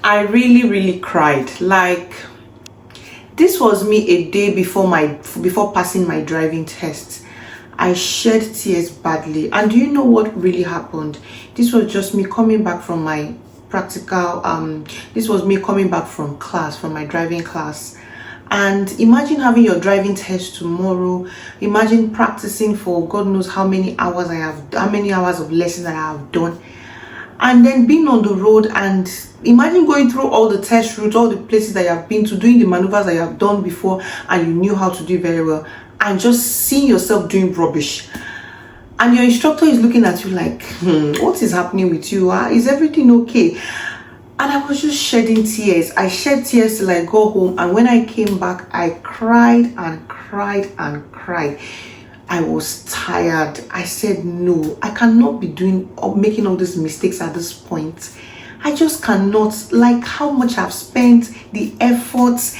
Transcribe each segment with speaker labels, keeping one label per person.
Speaker 1: I really cried. Like, this was me a day before passing my driving test. I shed tears badly. And do you know what really happened? This was just me coming back from my practical this was me coming back from class, from my driving class. And imagine having your driving test tomorrow. Imagine practicing for God knows how many hours how many hours of lessons I have done, and then being on the road, and imagine going through all the test routes, all the places that you have been to, doing the maneuvers that you have done before and you knew how to do very well, and just seeing yourself doing rubbish, and your instructor is looking at you like, what is happening with you? Is everything okay? And I was just shedding tears. I shed tears till I go home, and when I came back, I cried and cried and cried. I was tired. I said, no, I cannot be doing or making all these mistakes at this point. I just cannot. Like, how much I've spent, the efforts,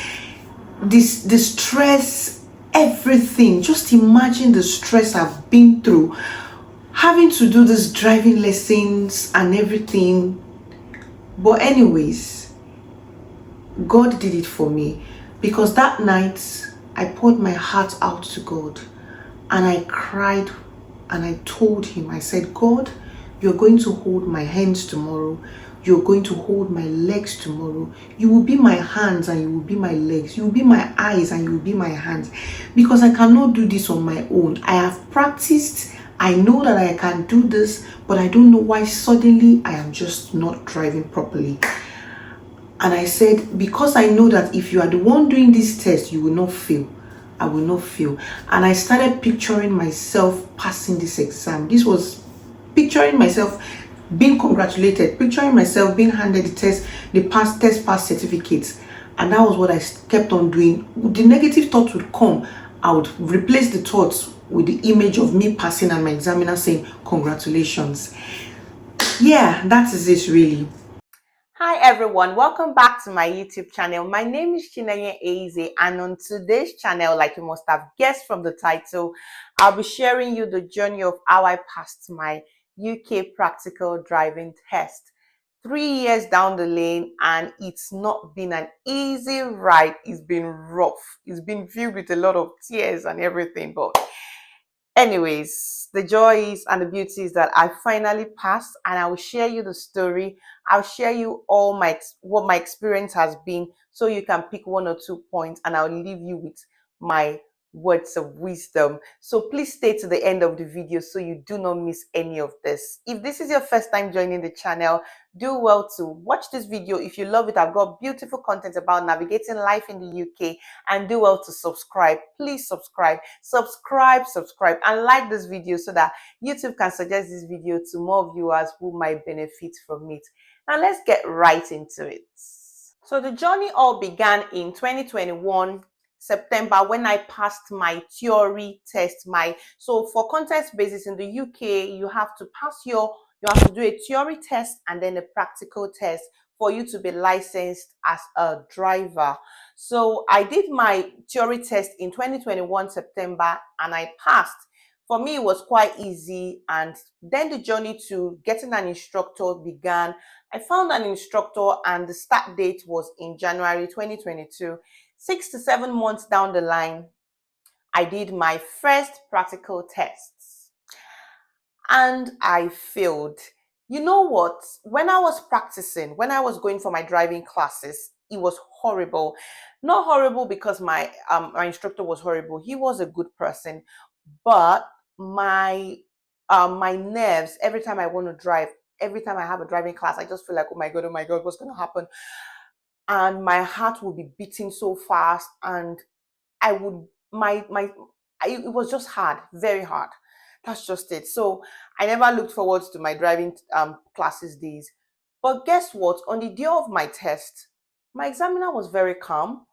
Speaker 1: the stress, everything. Just imagine the stress I've been through, having to do this driving lessons and everything. But anyways, God did it for me, because that night I poured my heart out to God. And I cried and I told him, I said, God, you're going to hold my hands tomorrow. You're going to hold my legs tomorrow. You will be my hands and you will be my legs. You will be my eyes and you will be my hands. Because I cannot do this on my own. I have practiced. I know that I can do this, but I don't know why suddenly I am just not driving properly. And I said, because I know that if you are the one doing this test, you will not fail. I will not fail. And I started picturing myself passing this exam. This was picturing myself being congratulated, picturing myself being handed the test pass certificates. And that was what I kept on doing. The negative thoughts would come. I would replace the thoughts with the image of me passing and my examiner saying, congratulations. Yeah, that is it really. Hi everyone, welcome back to my YouTube channel. My name is Chinenye Eze, and on today's channel, like you must have guessed from the title, I'll be sharing you the journey of how I passed my UK practical driving test. 3 years down the lane, and it's not been an easy ride. It's been rough. It's been filled with a lot of tears and everything, but anyways, the joys and the beauties that I finally passed, and I will share you the story. I'll share you all what my experience has been, so you can pick one or 2 points, and I'll leave you with my words of wisdom. So please stay to the end of the video so you do not miss any of this. If this is your first time joining the channel, do well to watch this video. If you love it, I've got beautiful content about navigating life in the UK, and do well to subscribe. Please subscribe, and like this video so that YouTube can suggest this video to more viewers who might benefit from it. Now let's get right into it. So the journey all began in 2021 September, when I passed my theory test. So for context basis, in the UK, you have to do a theory test and then a practical test for you to be licensed as a driver. So I did my theory test in 2021 September and I passed. For me, it was quite easy, and then the journey to getting an instructor began. I found an instructor and the start date was in January 2022. 6 to 7 months down the line, I did my first practical tests and I failed. You know what? When I was practicing, when I was going for my driving classes, it was horrible. Not horrible because my instructor was horrible. He was a good person, but my nerves, every time I want to drive, every time I have a driving class, I just feel like, oh my god, what's going to happen? And my heart would be beating so fast, and I would it was just hard, very hard. That's just it. So I never looked forward to my driving classes days. But guess what? On the day of my test, my examiner was very calm,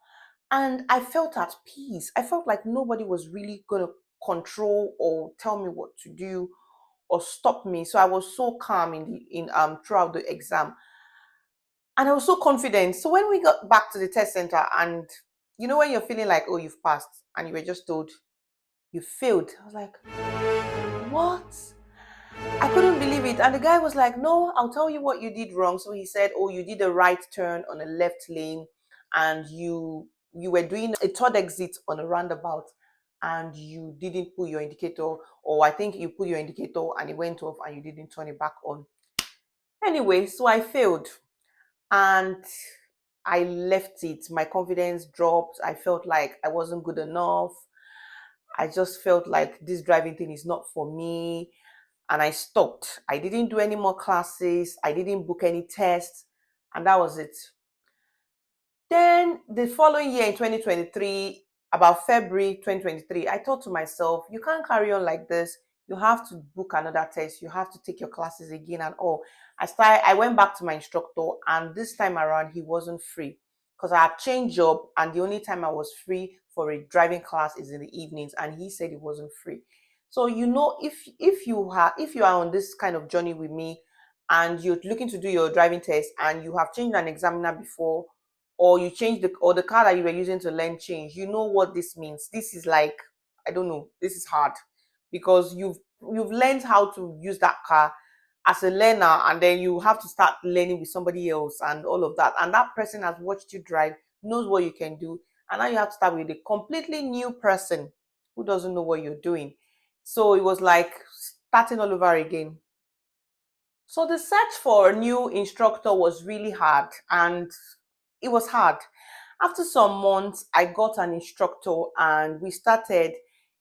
Speaker 1: and I felt at peace. I felt like nobody was really going to control or tell me what to do or stop me. So I was so calm in throughout the exam. And I was so confident. So when we got back to the test center, and you know when you're feeling like, oh, you've passed, and you were just told you failed, I was like, what? I couldn't believe it. And the guy was like, no, I'll tell you what you did wrong. So he said, oh, you did a right turn on a left lane and you were doing a third exit on a roundabout and you didn't put your indicator, or I think you put your indicator and it went off and you didn't turn it back on. Anyway, so I failed and I left it. My confidence dropped. I felt like I wasn't good enough. I just felt like this driving thing is not for me. And I stopped. I didn't do any more classes. I didn't book any tests. And that was it. Then the following year in 2023, about February 2023, I thought to myself, you can't carry on like this. You have to book another test. You have to take your classes again and all. I went back to my instructor, and this time around he wasn't free because I had changed job, and the only time I was free for a driving class is in the evenings, and he said he wasn't free. So if you are on this kind of journey with me and you're looking to do your driving test and you have changed an examiner before, or you change the car that you were using to learn change, you know what this means. This is like, I don't know, this is hard because you've learned how to use that car as a learner, and then you have to start learning with somebody else and all of that, and that person has watched you drive, knows what you can do, and now you have to start with a completely new person who doesn't know what you're doing. So it was like starting all over again. So the search for a new instructor was really hard, and it was hard. After some months, I got an instructor and we started.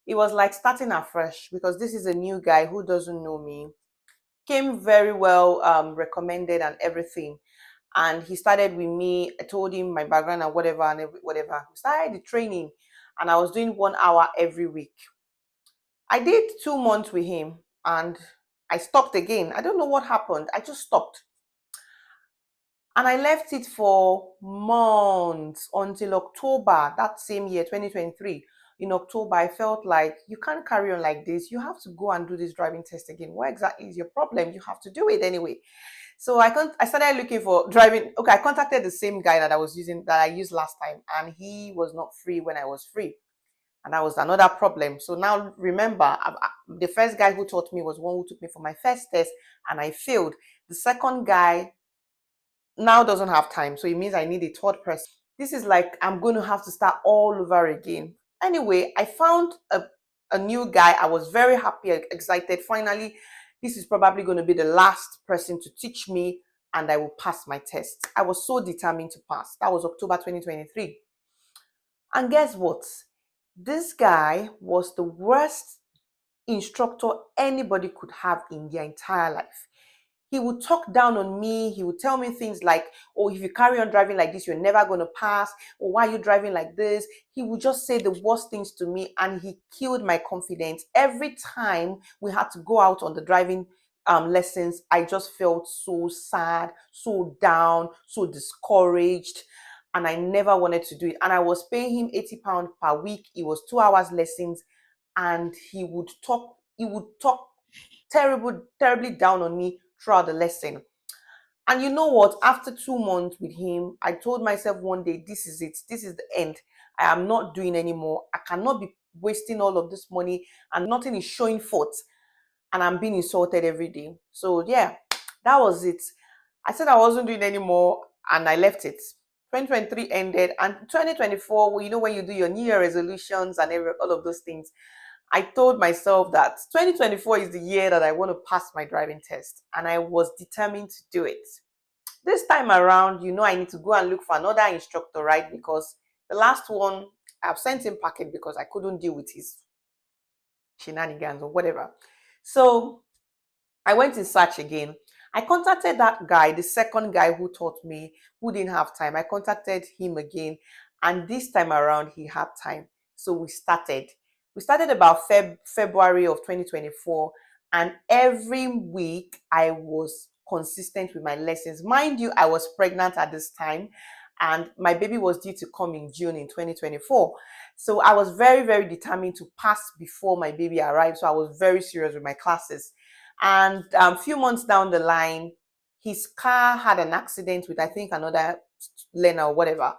Speaker 1: It was like starting afresh because this is a new guy who doesn't know me. Came very well recommended and everything. And he started with me. I told him my background and whatever whatever. We started the training and I was doing 1 hour every week. I did 2 months with him and I stopped again. I don't know what happened. I just stopped. And I left it for months until October that same year, 2023. In October, I felt like you can't carry on like this. You have to go and do this driving test again. What exactly is your problem? You have to do it anyway. So I started looking for driving. Okay, I contacted the same guy that I used last time, and he was not free when I was free. And that was another problem. So now remember, the first guy who taught me was one who took me for my first test, and I failed. The second guy now doesn't have time. So it means I need a third person. This is like I'm going to have to start all over again. Anyway, I found a new guy. I was very happy, excited. Finally, this is probably going to be the last person to teach me and I will pass my test. I was so determined to pass. That was October 2023. And guess what? This guy was the worst instructor anybody could have in their entire life. He would talk down on me. He would tell me things like, oh, if you carry on driving like this, you're never going to pass. Or why are you driving like this? He would just say the worst things to me and he killed my confidence. Every time we had to go out on the driving lessons, I just felt so sad, so down, so discouraged. And I never wanted to do it. And I was paying him £80 per week. It was 2 hours lessons. And he would talk terribly down on me throughout the lesson. And you know what? After 2 months with him, I told myself one day, this is it. This is the end. I am not doing anymore. I cannot be wasting all of this money and nothing is showing forth. And I'm being insulted every day. So yeah, that was it. I said I wasn't doing anymore and I left it. 2023 ended and 2024, well, you know, when you do your New Year resolutions and all of those things, I told myself that 2024 is the year that I want to pass my driving test, and I was determined to do it. This time around, you know, I need to go and look for another instructor, right? Because the last one, I've sent him packing because I couldn't deal with his shenanigans or whatever. So I went in search again. I contacted that guy, the second guy who taught me, who didn't have time. I contacted him again, and this time around he had time. So we started. We started about February of 2024, and every week I was consistent with my lessons. Mind you, I was pregnant at this time, and my baby was due to come in June in 2024. So I was very determined to pass before my baby arrived. So I was very serious with my classes. And a few months down the line, his car had an accident with, I think, another learner or whatever.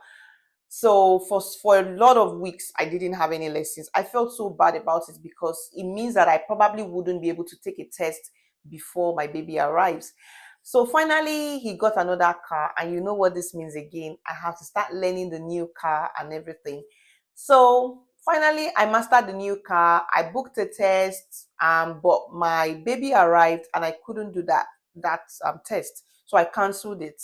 Speaker 1: So for a lot of weeks, I didn't have any lessons. I felt so bad about it because it means that I probably wouldn't be able to take a test before my baby arrives. So finally, he got another car, and you know what this means again. I have to start learning the new car and everything. So finally, I mastered the new car. I booked a test, but my baby arrived, and I couldn't do that test, so I cancelled it.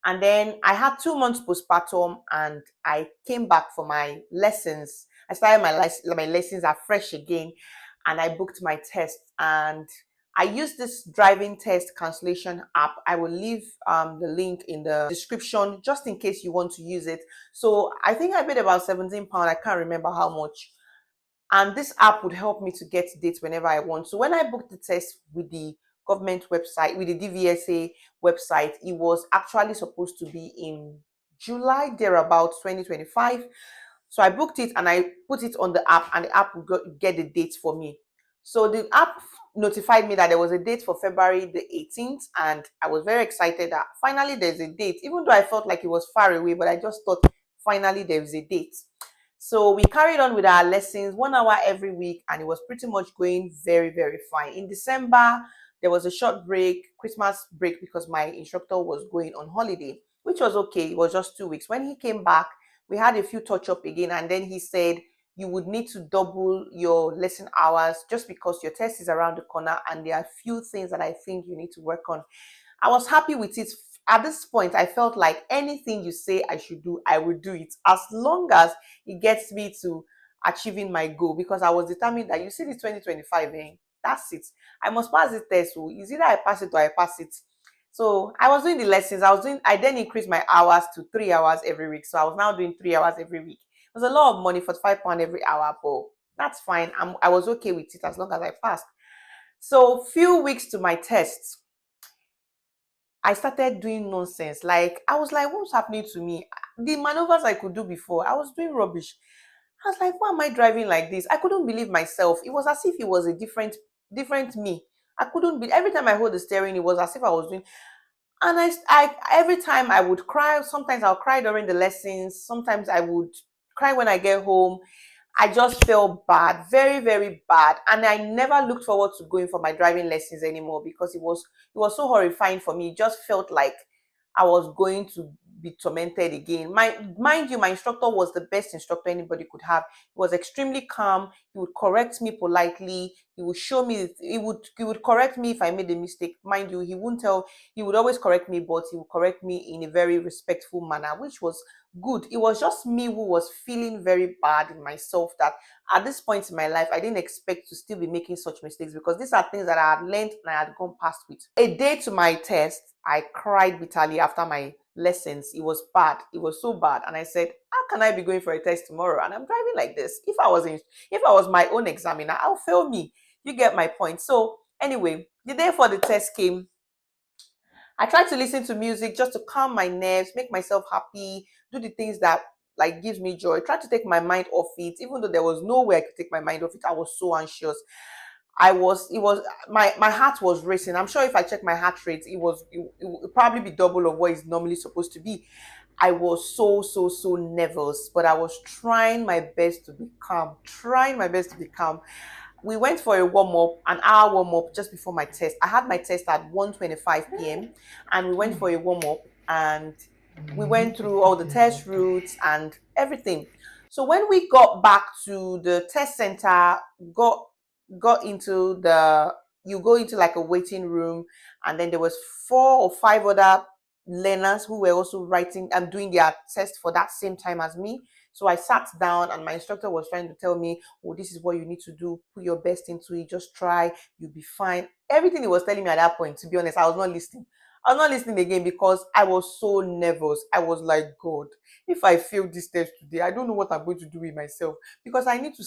Speaker 1: And then I had 2 months postpartum, and I came back for my lessons. I started my lessons afresh again, and I booked my test. And I used this driving test cancellation app. I will leave the link in the description just in case you want to use it. So I think I paid about £17. I can't remember how much. And this app would help me to get dates whenever I want. So when I booked the test with the government website, with the DVSA website, it was actually supposed to be in July, thereabouts 2025. So I booked it and I put it on the app, and the app would get the date for me. So the app notified me that there was a date for February the 18th, and I was very excited that finally there's a date, even though I felt like it was far away, but I just thought finally there is a date. So we carried on with our lessons 1 hour every week, and it was pretty much going very, very fine. In December, there was a short break, Christmas break, because my instructor was going on holiday, which was okay. It was just 2 weeks. When he came back, we had a few touch up again, and then he said you would need to double your lesson hours just because your test is around the corner, and there are a few things that I think you need to work on. I was happy with it. At this point, I felt like anything you say I should do, I will do it, as long as it gets me to achieving my goal, because I was determined that, you see, this 2025, that's it. I must pass this test. So it's either I pass it or I pass it. So I was doing the lessons. I then increased my hours to 3 hours every week. So I was now doing 3 hours every week. It was a lot of money, for £5 every hour, but that's fine. I was okay with it as long as I passed. So few weeks to my test, I started doing nonsense. Like, I was like, what's happening to me? The maneuvers I could do before, I was doing rubbish. I was like, why am I driving like this? I couldn't believe myself. It was as if it was a different me. I couldn't be, every time I hold the steering, it was as if I was doing, and every time I would cry. Sometimes I'll cry during the lessons. Sometimes I would cry when I get home. I just felt bad, very, very bad. And I never looked forward to going for my driving lessons anymore, because it was so horrifying for me. It just felt like I was going to be tormented again. Mind you, my instructor was the best instructor anybody could have. He was extremely calm. He would correct me politely. He would show me, he would correct me if I made a mistake. Mind you, he would always correct me, but he would correct me in a very respectful manner, which was good. It was just me who was feeling very bad in myself, that at this point in my life, I didn't expect to still be making such mistakes, because these are things that I had learned and I had gone past with. A day to my test, I cried bitterly after my lessons. It was bad. It was so bad. And I said, how can I be going for a test tomorrow and I'm driving like this? If I was my own examiner, I'll fail me. You get my point. So anyway, the day for the test came. I tried to listen to music just to calm my nerves, make myself happy, do the things that like gives me joy. Try to take my mind off it, even though there was no way I could take my mind off it. I was so anxious. My heart was racing. I'm sure if I check my heart rate, it would probably be double of what it's normally supposed to be. I was so, so, so nervous, but I was trying my best to be calm, trying my best to be calm. We went for a warm up, an hour warm up just before my test. I had my test at 1:25 p.m. and we went for a warm up, and we went through all the test routes and everything. So when we got back to the test center, got got into the you go into like a waiting room, and then there was 4 or 5 other learners who were also writing and doing their test for that same time as me. So I sat down, and my instructor was trying to tell me, oh, this is what you need to do, put your best into it, just try, you'll be fine. Everything he was telling me at that point, to be honest, I was not listening. I was not listening again, because I was so nervous. I was like, God, if I fail this test today, I don't know what I'm going to do with myself, because I need to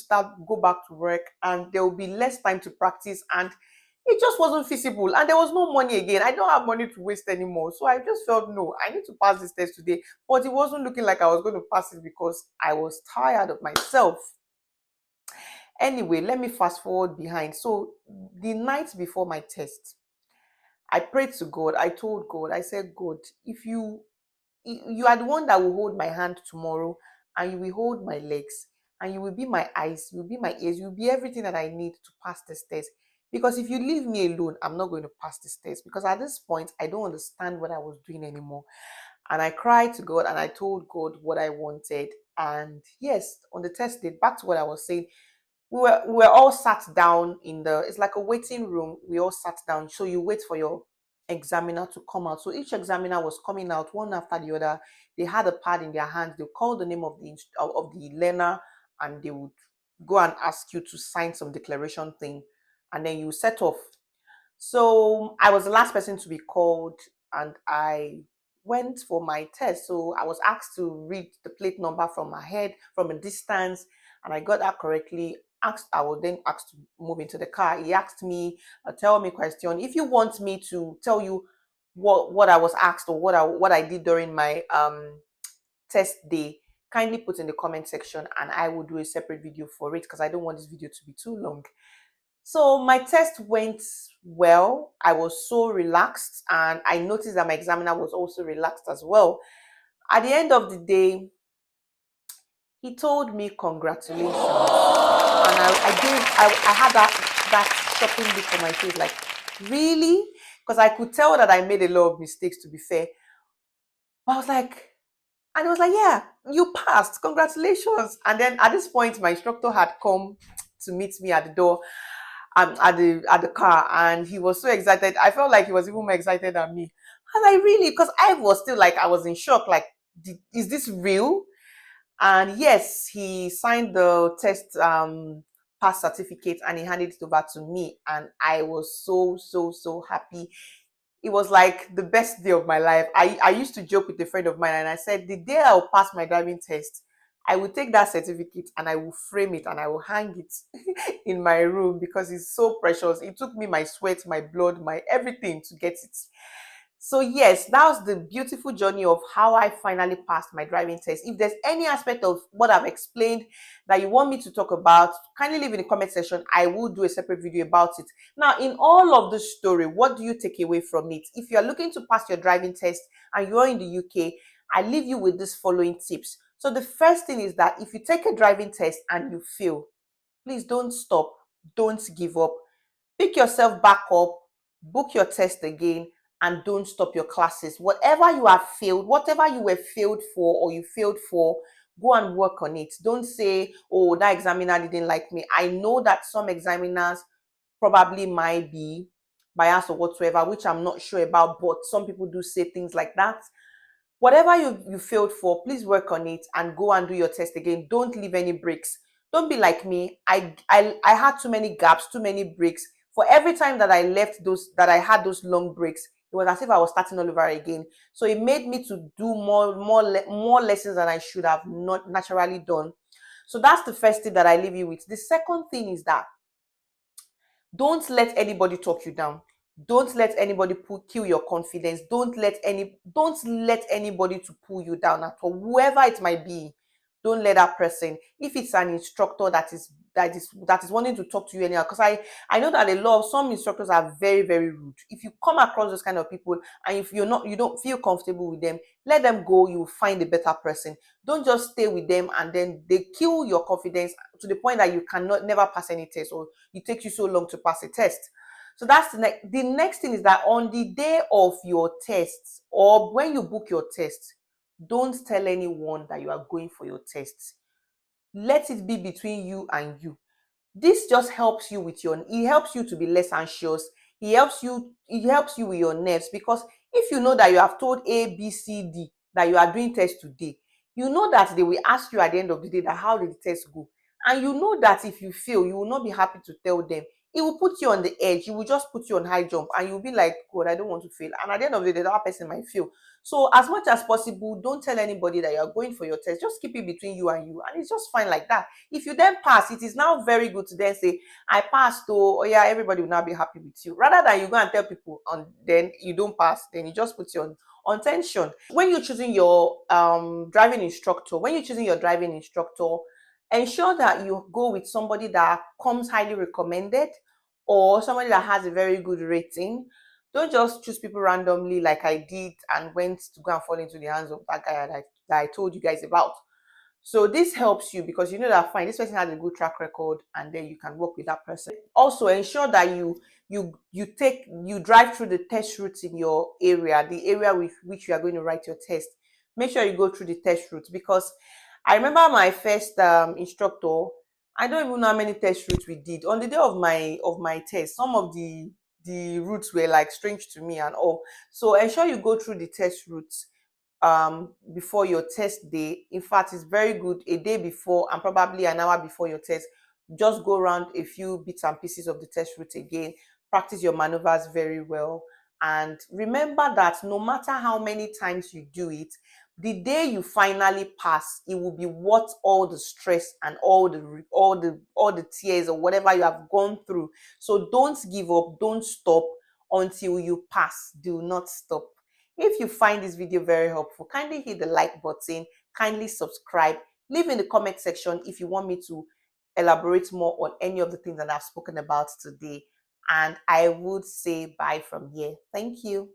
Speaker 1: go back to work, and there will be less time to practice, and it just wasn't feasible, and there was no money again. I don't have money to waste anymore. So I just felt, no, I need to pass this test today. But it wasn't looking like I was going to pass it, because I was tired of myself. Anyway, let me fast forward behind. So the night before my test, I prayed to God. I told God, I said, God, if you are the one that will hold my hand tomorrow, and you will hold my legs, and you will be my eyes, you will be my ears, you will be everything that I need to pass this test. Because if you leave me alone, I'm not going to pass this test. Because at this point, I don't understand what I was doing anymore. And I cried to God and I told God what I wanted. And yes, on the test day, back to what I was saying, we were all sat down in the, it's like a waiting room. We all sat down. So you wait for your examiner to come out. So each examiner was coming out one after the other. They had a pad in their hands. They call the name of the learner, and they would go and ask you to sign some declaration thing, and then you set off. So I was the last person to be called, and I went for my test. So I was asked to read the plate number from my head from a distance, and I got that correctly. I was then asked to move into the car. He asked me, tell me question. If you want me to tell you what I was asked or what I did during my test day, kindly put in the comment section, and I will do a separate video for it because I don't want this video to be too long. So my test went well. I was so relaxed, and I noticed that my examiner was also relaxed as well. At the end of the day, he told me congratulations, and I had that shocking look on my face, like, really? Because I could tell that I made a lot of mistakes, to be fair. But I was like, and he was like, yeah, you passed, congratulations. And then at this point, my instructor had come to meet me at the door, at the car, and he was so excited. I felt like he was even more excited than me. And I really, because I was still like, I was in shock, like, is this real? And yes, he signed the test pass certificate and he handed it over to me, and I was so happy. It was like the best day of my life. I used to joke with a friend of mine, and I said, the day I'll pass my driving test, I will take that certificate and I will frame it and I will hang it in my room because it's so precious. It took me my sweat, my blood, my everything to get it. So yes, that was the beautiful journey of how I finally passed my driving test. If there's any aspect of what I've explained that you want me to talk about, kindly leave in the comment section. I will do a separate video about it. Now, in all of this story, what do you take away from it? If you're looking to pass your driving test and you're in the UK, I leave you with these following tips. So the first thing is that if you take a driving test and you fail, please don't stop, don't give up. Pick yourself back up, book your test again, and don't stop your classes. Whatever you have failed, whatever you were failed for or you failed for, go and work on it. Don't say, oh, that examiner didn't like me. I know that some examiners probably might be biased or whatsoever, which I'm not sure about, but some people do say things like that. Whatever you failed for, please work on it and go and do your test again. Don't leave any breaks. Don't be like me. I had too many gaps, too many breaks. For every time that I left those, that I had those long breaks, it was as if I was starting all over again. So it made me to do more lessons than I should have not naturally done. So that's the first thing that I leave you with. The second thing is that don't let anybody talk you down. Don't let anybody kill your confidence. Don't let anybody to pull you down at all. Whoever it might be, don't let that person. If it's an instructor that is wanting to talk to you anyhow, because I know that some instructors are very, very rude. If you come across those kind of people and if you don't feel comfortable with them, let them go. You will find a better person. Don't just stay with them and then they kill your confidence to the point that you cannot never pass any test, or it takes you so long to pass a test. So that's the next thing is that on the day of your test or when you book your test, don't tell anyone that you are going for your test. Let it be between you and you. This just helps you it helps you to be less anxious. It helps you with your nerves, because if you know that you have told A, B, C, D that you are doing test today, you know that they will ask you at the end of the day that how did the test go? And you know that if you fail, you will not be happy to tell them. It will put you on the edge. It will just put you on high jump and you'll be like, God, I don't want to fail. And at the end of the day, that person might fail. So as much as possible, don't tell anybody that you're going for your test. Just keep it between you and you. And it's just fine like that. If you then pass, it is now very good to then say, I passed, oh yeah, everybody will now be happy with you. Rather than you go and tell people and then you don't pass, then it just puts you on tension. When you're choosing your driving instructor, ensure that you go with somebody that comes highly recommended or somebody that has a very good rating. Don't just choose people randomly like I did and went to go and fall into the hands of that guy that I told you guys about. So this helps you because you know that fine, this person has a good track record, and then you can work with that person. Also, ensure that you drive through the test routes in your area, the area with which you are going to write your test. Make sure you go through the test routes, because I remember my first instructor. I don't even know how many test routes we did on the day of my test. Some of the routes were like strange to me and all. So ensure you go through the test routes before your test day. In fact, it's very good a day before and probably an hour before your test. Just go around a few bits and pieces of the test route again, practice your maneuvers very well, and remember that no matter how many times you do it, the day you finally pass, it will be worth all the stress and all the tears or whatever you have gone through. So don't give up, don't stop until you pass. Do not stop. If you find this video very helpful, kindly hit the like button, kindly subscribe, leave in the comment section if you want me to elaborate more on any of the things that I've spoken about today. And I would say bye from here. Thank you.